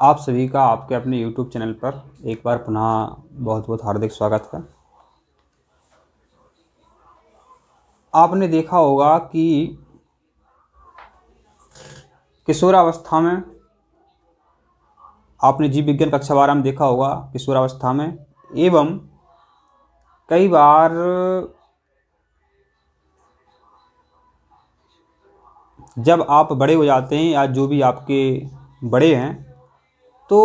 आप सभी का आपके अपने YouTube चैनल पर एक बार पुनः बहुत बहुत हार्दिक स्वागत है। आपने देखा होगा कि किशोरावस्था में आपने जीव विज्ञान कक्षा 12 में देखा होगा किशोरावस्था में एवं कई बार जब आप बड़े हो जाते हैं या जो भी आपके बड़े हैं तो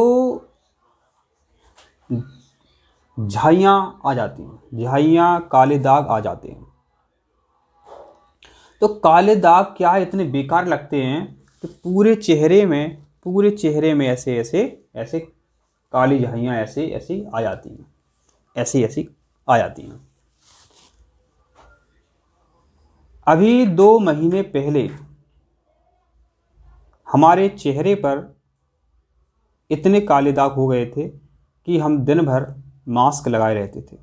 झाइयाँ आ जाती हैं, झाइयाँ काले दाग आ जाते हैं। तो काले दाग क्या इतने बेकार लगते हैं कि पूरे चेहरे में ऐसे ऐसे ऐसे काली झाइयाँ ऐसे ऐसी आ जाती हैं, ऐसी ऐसी आ जाती हैं। अभी 2 महीने पहले हमारे चेहरे पर इतने काले दाग हो गए थे कि हम दिन भर मास्क लगाए रहते थे।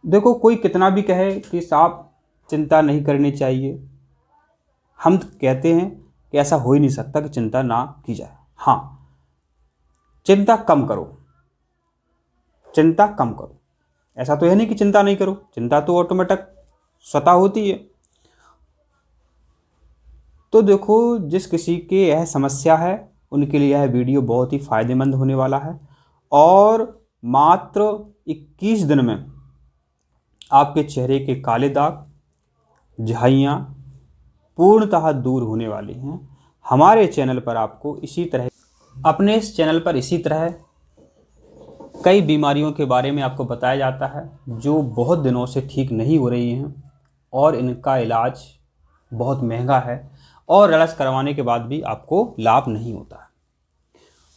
देखो, कोई कितना भी कहे कि साहब चिंता नहीं करनी चाहिए, हम कहते हैं कि ऐसा हो ही नहीं सकता कि चिंता ना की जाए। हाँ, चिंता कम करो, चिंता कम करो। ऐसा तो है नहीं कि चिंता नहीं करो, चिंता तो ऑटोमेटिक स्वतः होती है। तो देखो, जिस किसी के यह समस्या है उनके लिए यह वीडियो बहुत ही फायदेमंद होने वाला है और मात्र 21 दिन में आपके चेहरे के काले दाग, झाइयाँ पूर्णतः दूर होने वाली हैं। हमारे चैनल पर आपको इसी तरह इस चैनल पर इसी तरह कई बीमारियों के बारे में आपको बताया जाता है जो बहुत दिनों से ठीक नहीं हो रही हैं और इनका इलाज बहुत महंगा है और इलाज करवाने के बाद भी आपको लाभ नहीं होता है।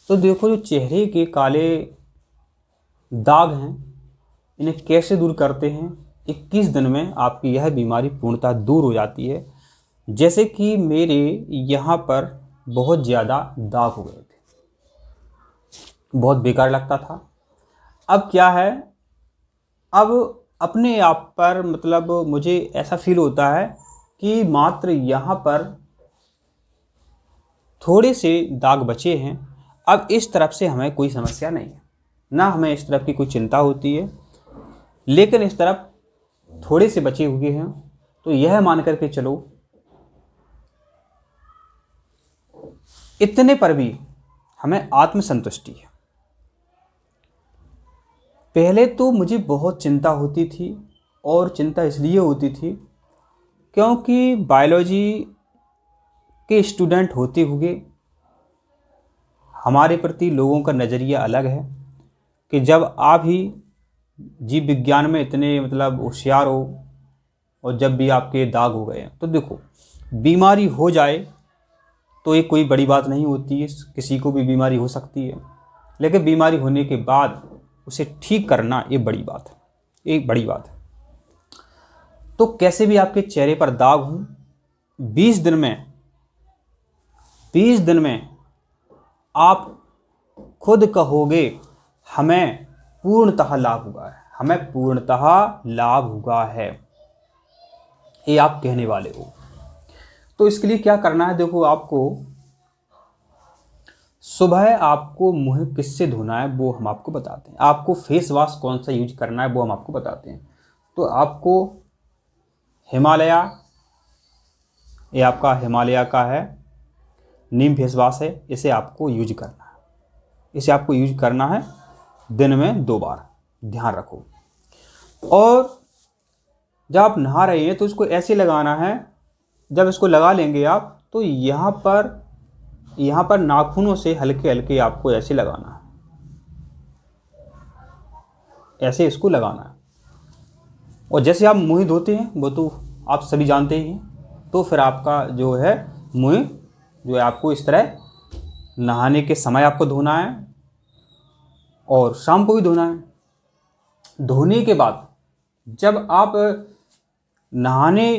तो देखो, जो चेहरे के काले दाग हैं इन्हें कैसे दूर करते हैं। 21 दिन में आपकी यह बीमारी पूर्णतः दूर हो जाती है। जैसे कि मेरे यहाँ पर बहुत ज़्यादा दाग हो गए थे, बहुत बेकार लगता था। अब क्या है, अब अपने आप पर मतलब मुझे ऐसा फील होता है कि मात्र यहाँ पर थोड़े से दाग बचे हैं। अब इस तरफ से हमें कोई समस्या नहीं है, ना हमें इस तरफ की कोई चिंता होती है, लेकिन इस तरफ थोड़े से बचे हुए हैं। तो यह मान करके चलो, इतने पर भी हमें आत्मसंतुष्टि है। पहले तो मुझे बहुत चिंता होती थी और चिंता इसलिए होती थी क्योंकि बायोलॉजी के स्टूडेंट होते हुए हमारे प्रति लोगों का नज़रिया अलग है कि जब आप ही जीव विज्ञान में इतने मतलब होशियार हो और जब भी आपके दाग हो गए तो देखो, बीमारी हो जाए तो ये कोई बड़ी बात नहीं होती है, किसी को भी बीमारी हो सकती है, लेकिन बीमारी होने के बाद उसे ठीक करना ये बड़ी बात है, एक बड़ी बात है। तो कैसे भी आपके चेहरे पर दाग हों, 20 दिन में आप खुद कहोगे हमें पूर्णतः लाभ हुआ है, हमें पूर्णतः लाभ हुआ है, ये आप कहने वाले हो। तो इसके लिए क्या करना है, देखो, आपको सुबह आपको मुंह किससे धोना है वो हम आपको बताते हैं। आपको फेस वॉश कौन सा यूज करना है वो हम आपको बताते हैं। तो आपको हिमालया, ये आपका हिमालया का है, नीम फेस वॉश है, इसे आपको यूज करना है। इसे आपको यूज करना है दिन में 2 बार, ध्यान रखो। और जब आप नहा रहे हैं तो इसको ऐसे लगाना है, जब इसको लगा लेंगे आप तो यहाँ पर नाखूनों से हल्के हल्के आपको ऐसे लगाना है, ऐसे इसको लगाना है। और जैसे आप मुंह धोते हैं वो तो आप सभी जानते ही हैं। तो फिर आपका जो है मुंह जो है आपको इस तरह नहाने के समय आपको धोना है और शाम को भी धोना है। धोने के बाद जब आप नहाने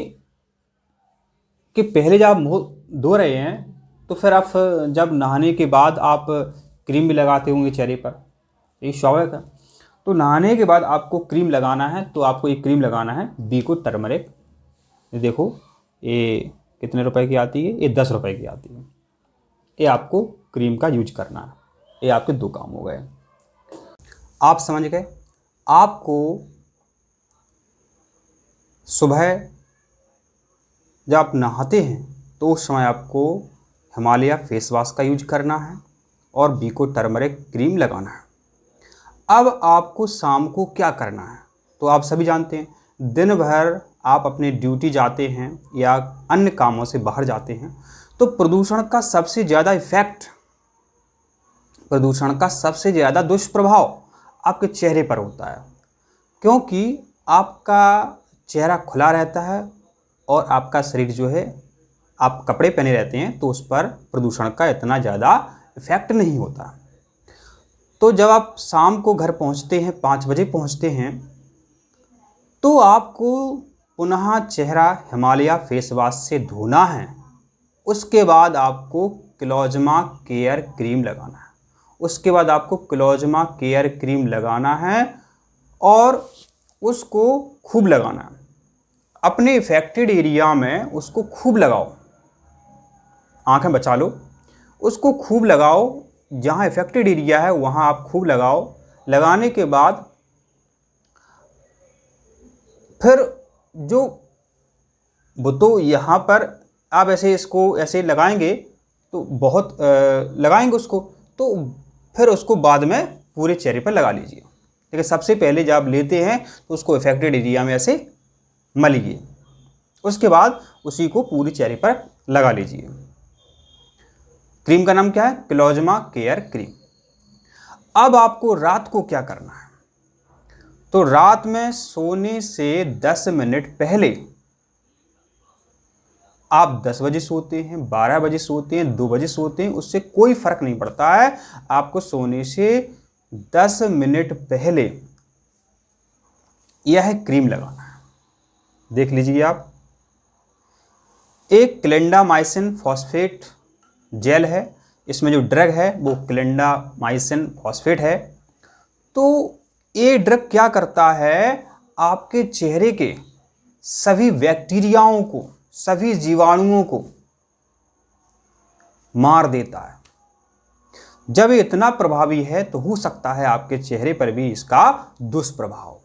के पहले जब आप मुँह धो रहे हैं तो फिर आप जब नहाने के बाद आप क्रीम भी लगाते होंगे चेहरे पर, ये स्वाभाविक है। तो नहाने के बाद आपको क्रीम लगाना है, तो आपको ये क्रीम लगाना है बीको टर्मरिक। ये देखो, ये कितने रुपए की आती है, ये 10 रुपए की आती है। ये आपको क्रीम का यूज करना है। ये आपके 2 काम हो गए। आप समझ गए। आपको सुबह जब आप नहाते हैं तो उस समय आपको हिमालय फेस वॉश का यूज करना है और बीको टर्मरिक क्रीम लगाना है। अब आपको शाम को क्या करना है, तो आप सभी जानते हैं, दिन भर आप अपने ड्यूटी जाते हैं या अन्य कामों से बाहर जाते हैं, तो प्रदूषण का सबसे ज़्यादा इफेक्ट, प्रदूषण का सबसे ज़्यादा दुष्प्रभाव आपके चेहरे पर होता है, क्योंकि आपका चेहरा खुला रहता है और आपका शरीर जो है, आप कपड़े पहने रहते हैं तो उस पर प्रदूषण का इतना ज़्यादा इफेक्ट नहीं होता। तो जब आप शाम को घर पहुंचते हैं, 5 बजे पहुंचते हैं, तो आपको पुनः चेहरा हिमालय फेस वॉश से धोना है। उसके बाद आपको क्लोज़मा केयर क्रीम लगाना है। उसके बाद आपको क्लोज़मा केयर क्रीम लगाना है और उसको खूब लगाना है। अपने इफेक्टेड एरिया में उसको खूब लगाओ, आंखें बचा लो, उसको खूब लगाओ। जहाँ इफेक्टेड एरिया है वहाँ आप खूब लगाओ। लगाने के बाद फिर जो वो तो यहाँ पर आप ऐसे इसको ऐसे लगाएंगे तो बहुत लगाएंगे उसको, तो फिर उसको बाद में पूरे चेहरे पर लगा लीजिए। लेकिन सबसे पहले जब आप लेते हैं तो उसको इफेक्टेड एरिया में ऐसे मलिए, उसके बाद उसी को पूरे चेहरे पर लगा लीजिए। क्रीम का नाम क्या है? क्लोज़मा केयर क्रीम। अब आपको रात को क्या करना है, तो रात में सोने से 10 मिनट पहले, आप 10 बजे सोते हैं, 12 बजे सोते हैं, 2 बजे सोते हैं, उससे कोई फर्क नहीं पड़ता है। आपको सोने से 10 मिनट पहले यह क्रीम लगाना है। देख लीजिए आप, एक क्लिंडामाइसिन फॉस्फेट जेल है, इसमें जो ड्रग है वो क्लिंडामाइसिन फॉस्फेट है। तो ये ड्रग क्या करता है, आपके चेहरे के सभी बैक्टीरियाओं को, सभी जीवाणुओं को मार देता है। जब ये इतना प्रभावी है तो हो सकता है आपके चेहरे पर भी इसका दुष्प्रभाव।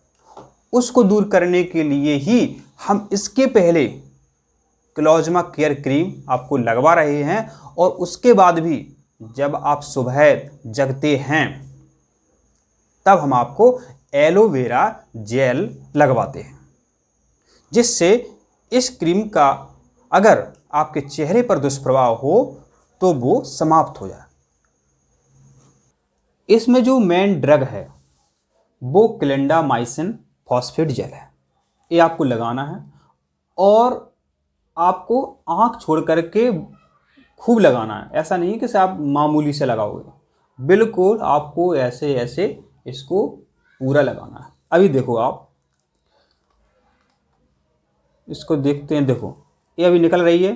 उसको दूर करने के लिए ही हम इसके पहले क्लोज़मा केयर क्रीम आपको लगवा रहे हैं, और उसके बाद भी जब आप सुबह जगते हैं तब हम आपको एलोवेरा जेल लगवाते हैं, जिससे इस क्रीम का अगर आपके चेहरे पर दुष्प्रभाव हो तो वो समाप्त हो जाए। इसमें जो मेन ड्रग है वो क्लिंडामाइसिन फॉस्फेट जेल है। ये आपको लगाना है और आपको आंख छोड़ करके खूब लगाना है। ऐसा नहीं कि आप मामूली से लगाओगे, बिल्कुल आपको ऐसे ऐसे इसको पूरा लगाना है। अभी देखो, आप इसको देखते हैं, देखो ये अभी निकल रही है।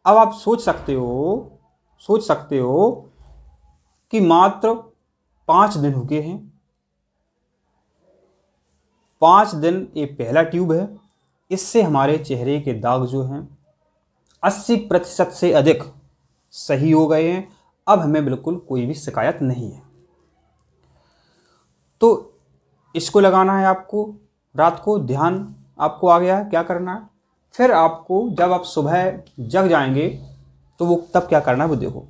अब आप सोच सकते हो कि मात्र 5 दिन हो गए हैं। 5 दिन ये पहला ट्यूब है, इससे हमारे चेहरे के दाग जो हैं 80% से अधिक सही हो गए हैं। अब हमें बिल्कुल कोई भी शिकायत नहीं है। तो इसको लगाना है आपको रात को। ध्यान आपको आ गया है क्या करना है। फिर आपको जब आप सुबह जग जाएंगे तो वो तब क्या करना है वो देखो।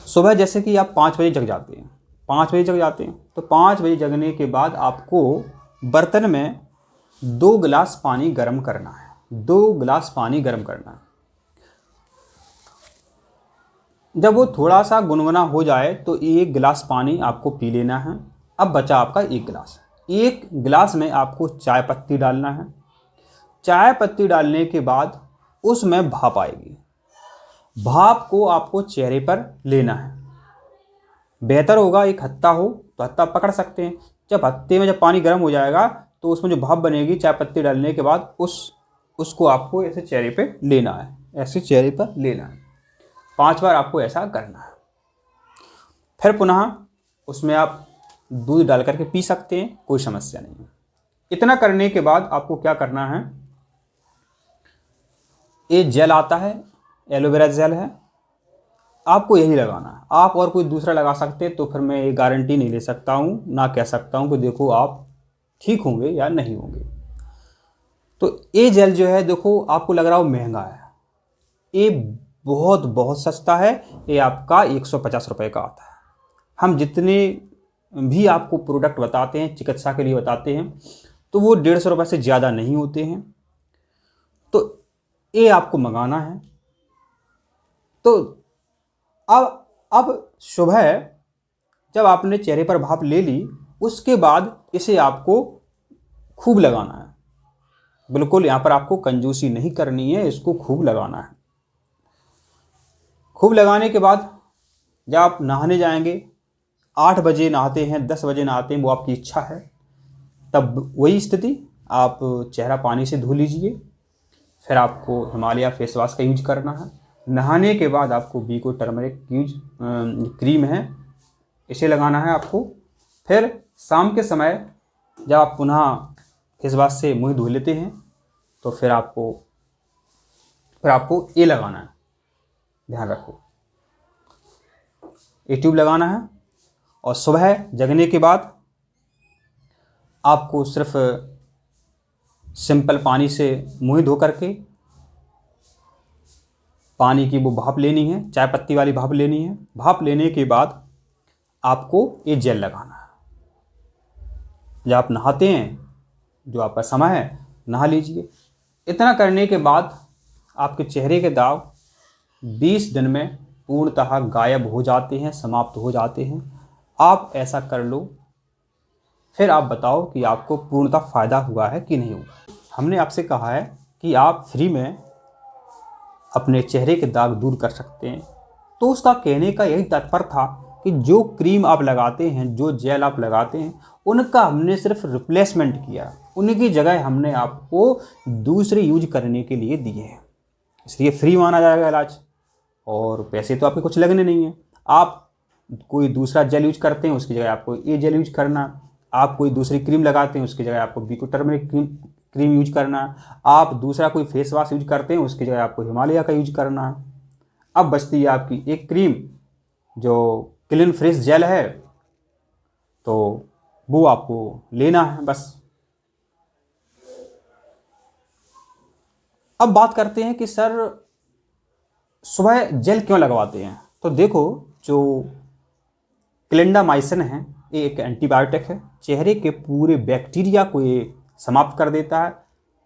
सुबह जैसे कि आप 5 बजे जग जाते हैं, 5 बजे जग जाते हैं, तो 5 बजे जगने के बाद आपको बर्तन में 2 गिलास पानी गर्म करना है। 2 गिलास पानी गर्म करना है। जब वो थोड़ा सा गुनगुना हो जाए तो 1 गिलास पानी आपको पी लेना है। अब बचा आपका 1 गिलास। 1 गिलास में आपको चाय पत्ती डालना है। चाय पत्ती डालने के बाद उसमें भाप आएगी। भाप को आपको चेहरे पर लेना है। बेहतर होगा एक हत्था हो तो हत्था पकड़ सकते हैं। जब हत्थे में जब पानी गर्म हो जाएगा तो उसमें जो भाप बनेगी चाय पत्ती डालने के बाद उसको आपको ऐसे चेहरे पे लेना है, ऐसे चेहरे पर लेना है। 5 बार आपको ऐसा करना है। फिर पुनः उसमें आप दूध डाल करके पी सकते हैं, कोई समस्या नहीं है। इतना करने के बाद आपको क्या करना है, ये जेल आता है, एलोवेरा जेल है, आपको यही लगाना है। आप और कोई दूसरा लगा सकते तो फिर मैं ये गारंटी नहीं ले सकता हूँ, ना कह सकता हूँ कि देखो आप ठीक होंगे या नहीं होंगे। तो ये जेल जो है देखो आपको लग रहा हो महंगा है, ये बहुत बहुत सस्ता है। ये आपका 150 रुपये का आता है। हम जितने भी आपको प्रोडक्ट बताते हैं, चिकित्सा के लिए बताते हैं, तो वो 150 रुपये से ज़्यादा नहीं होते हैं। तो ये आपको मंगाना है। तो अब सुबह जब आपने चेहरे पर भाप ले ली, उसके बाद इसे आपको खूब लगाना है। बिल्कुल यहाँ पर आपको कंजूसी नहीं करनी है, इसको खूब लगाना है। खूब लगाने के बाद जब आप नहाने जाएंगे, 8 बजे नहाते हैं 10 बजे नहाते हैं वो आपकी इच्छा है, तब वही स्थिति आप चेहरा पानी से धो लीजिए। फिर आपको हिमालय फेस वॉश का यूज करना है। नहाने के बाद आपको बीको टर्मरिक क्रीम है, इसे लगाना है आपको। फिर शाम के समय जब आप पुनः फेस वॉश से मुंह धो लेते हैं तो फिर आपको ये लगाना है, ध्यान रखो, ये ट्यूब लगाना है। और सुबह जगने के बाद आपको सिर्फ सिंपल पानी से मुंह धो करके पानी की वो भाप लेनी है, चाय पत्ती वाली भाप लेनी है। भाप लेने के बाद आपको ये जेल लगाना है। जब आप नहाते हैं, जो आपका समय है, नहा लीजिए। इतना करने के बाद आपके चेहरे के दाग 20 दिन में पूर्णतः गायब हो जाते हैं, समाप्त हो जाते हैं। आप ऐसा कर लो, फिर आप बताओ कि आपको पूर्णतः फ़ायदा हुआ है कि नहीं हुआ। हमने आपसे कहा है कि आप फ्री में अपने चेहरे के दाग दूर कर सकते हैं, तो उसका कहने का यही तात्पर्य था कि जो क्रीम आप लगाते हैं, जो जेल आप लगाते हैं, उनका हमने सिर्फ रिप्लेसमेंट किया, उनकी जगह हमने आपको दूसरे यूज करने के लिए दिए हैं। इसलिए फ्री माना जाएगा इलाज, और पैसे तो आपके कुछ लगने नहीं हैं। आप कोई दूसरा जेल यूज करते हैं, उसकी जगह आपको ये जेल यूज करना। आप कोई दूसरी क्रीम लगाते हैं, उसकी जगह आपको बीको टर्मरिक क्रीम यूज करना। आप दूसरा कोई फेस वॉश यूज करते हैं, उसकी जगह आपको हिमालय का यूज करना है। अब बचती है आपकी एक क्रीम जो क्लीन फ्रेश जेल है, तो वो आपको लेना है बस। अब बात करते हैं कि सर सुबह जेल क्यों लगवाते हैं। तो देखो, जो क्लिंडामाइसिन है, ये एक एंटीबायोटिक है, चेहरे के पूरे बैक्टीरिया को ये समाप्त कर देता है,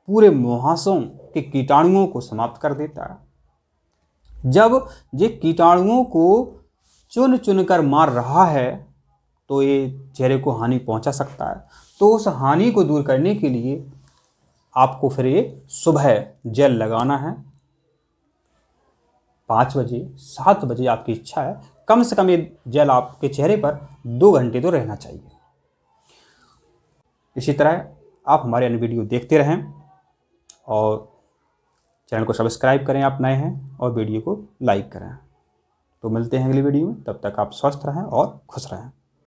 पूरे मुहासों के कीटाणुओं को समाप्त कर देता है। जब ये कीटाणुओं को चुन चुन कर मार रहा है तो ये चेहरे को हानि पहुंचा सकता है। तो उस हानि को दूर करने के लिए आपको फिर ये सुबह जेल लगाना है। 5 बजे 7 बजे आपकी इच्छा है, कम से कम ये जेल आपके चेहरे पर 2 घंटे तो रहना चाहिए। इसी तरह आप हमारे अन्य वीडियो देखते रहें और चैनल को सब्सक्राइब करें आप नए हैं, और वीडियो को लाइक करें। तो मिलते हैं अगली वीडियो में, तब तक आप स्वस्थ रहें और खुश रहें।